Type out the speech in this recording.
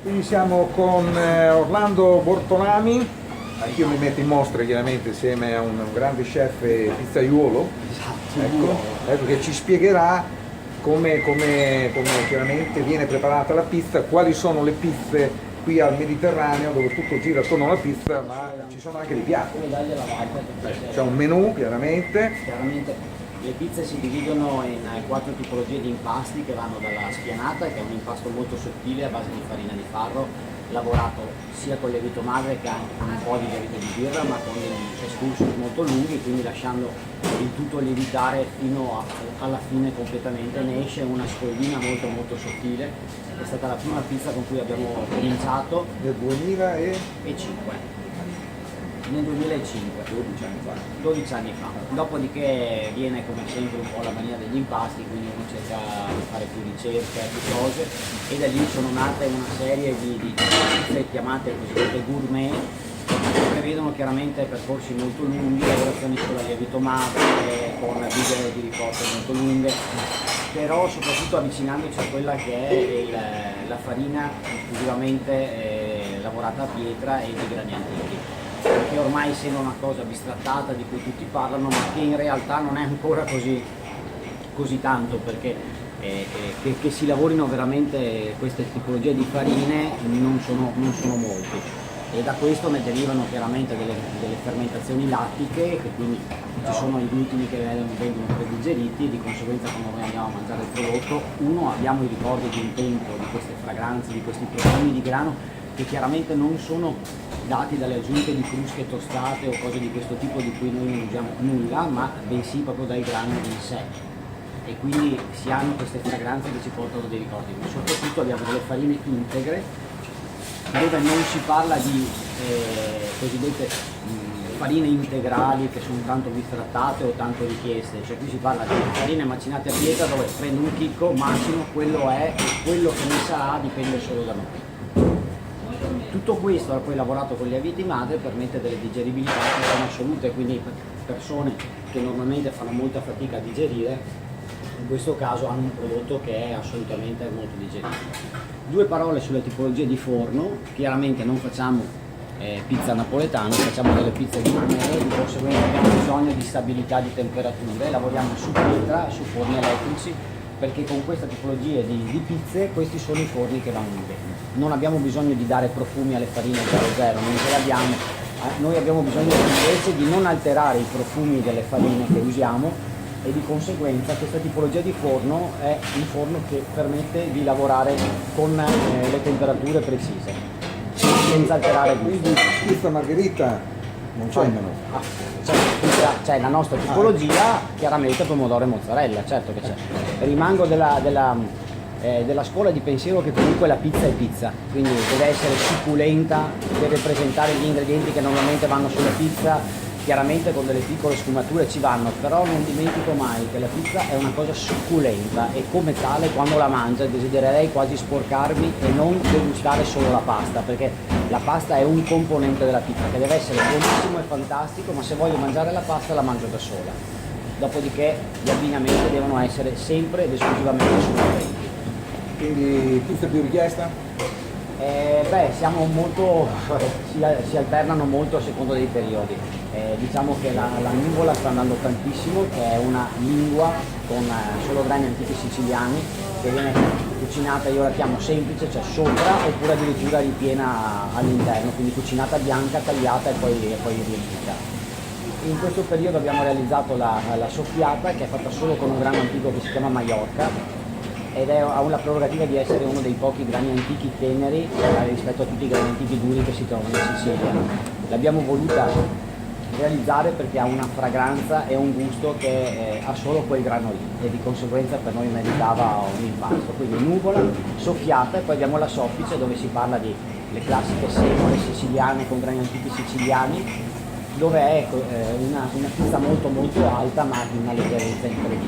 Quindi siamo con Orlando Bortolami, anch'io mi metto in mostra chiaramente insieme a un grande chef pizzaiuolo, Esatto, ecco che ci spiegherà come chiaramente viene preparata la pizza, quali sono le pizze qui al Mediterraneo dove tutto gira attorno alla pizza, ma ci sono anche dei piatti. come dargli la volta, C'è un menù chiaramente. chiaramente le pizze si dividono in quattro tipologie di impasti che vanno dalla spianata, che è un impasto molto sottile a base di farina di farro, lavorato sia con lievito madre che anche con un po' di lievito di birra, ma con degli excursus molto lunghi, quindi lasciando il tutto lievitare fino alla fine completamente. Ne esce una scoglina molto molto sottile. È stata la prima pizza con cui abbiamo cominciato Nel 2005, e 5 nel 2005, 12 anni fa. Dopodiché viene come sempre un po' la mania degli impasti, quindi uno cerca di fare più ricerche, più cose, e da lì sono nate una serie di pizze chiamate cosiddette gourmet, che prevedono chiaramente percorsi molto lunghi, lavorazioni sulla lievito madre, con biglie di ricotta molto lunghe, però soprattutto avvicinandoci a quella che è la farina esclusivamente lavorata a pietra e di grani antichi, che ormai sembra una cosa bistrattata di cui tutti parlano, ma che in realtà non è ancora così tanto, perché che si lavorino veramente queste tipologie di farine non sono molti, e da questo ne derivano chiaramente delle fermentazioni lattiche, che quindi ci sono i glutini che vengono predigeriti, e di conseguenza quando noi andiamo a mangiare il prodotto, uno, abbiamo i ricordi di un tempo, di queste fragranze, di questi profumi di grano, che chiaramente non sono dati dalle aggiunte di crusche tostate o cose di questo tipo di cui noi non usiamo nulla, ma bensì proprio dai grani in sé. E quindi si hanno queste fragranze che ci portano dei ricordi. Ma soprattutto abbiamo delle farine integre, dove non si parla di cosiddette farine integrali che sono tanto bistrattate o tanto richieste, cioè qui si parla di farine macinate a pietra, dove prendo un chicco, macino, quello è, quello che ne sarà dipende solo da noi. Tutto questo, poi lavorato con lieviti madre, permette delle digeribilità che sono assolute, quindi persone che normalmente fanno molta fatica a digerire, in questo caso hanno un prodotto che è assolutamente molto digeribile. Due parole sulle tipologie di forno: chiaramente non facciamo pizza napoletana, facciamo delle pizze gourmet, di conseguenza abbiamo bisogno di stabilità di temperature, lavoriamo su pietra, su forni elettrici, perché con questa tipologia di pizze questi sono i forni che vanno bene. Non abbiamo bisogno di dare profumi alle farine 00, non ce le abbiamo. Noi abbiamo bisogno invece di non alterare i profumi delle farine che usiamo, e di conseguenza questa tipologia di forno è un forno che permette di lavorare con le temperature precise, senza alterare il gusto. Quindi pizza margherita non c'è in menù. C'è la nostra tipologia, chiaramente pomodoro e mozzarella, certo che c'è. Rimango della scuola di pensiero che comunque la pizza è pizza, quindi deve essere succulenta, deve presentare gli ingredienti che normalmente vanno sulla pizza, chiaramente con delle piccole sfumature ci vanno, però non dimentico mai che la pizza è una cosa succulenta, e come tale quando la mangio desidererei quasi sporcarmi e non degustare solo la pasta, perché la pasta è un componente della pizza che deve essere buonissimo e fantastico, ma se voglio mangiare la pasta la mangio da sola. Dopodiché gli abbinamenti devono essere sempre ed esclusivamente succulenti. Quindi pizza più richiesta? Siamo molto, si alternano molto a seconda dei periodi. Diciamo che la nuvola sta andando tantissimo, che è una lingua con solo grani antichi siciliani, che viene cucinata, io la chiamo semplice, cioè sopra, oppure addirittura ripiena all'interno, quindi cucinata bianca, tagliata e poi riempita. In questo periodo abbiamo realizzato la soffiata, che è fatta solo con un grano antico che si chiama Maiorca, ed ha la prerogativa di essere uno dei pochi grani antichi teneri rispetto a tutti i grani antichi duri che si trovano in Sicilia. L'abbiamo voluta realizzare perché ha una fragranza e un gusto che ha solo quel grano lì, e di conseguenza per noi meritava un impasto. Quindi nuvola, soffiata, e poi abbiamo la soffice, dove si parla di le classiche semole siciliane con grani antichi siciliani, dove è una pizza molto molto alta, ma di una leggerezza incredibile.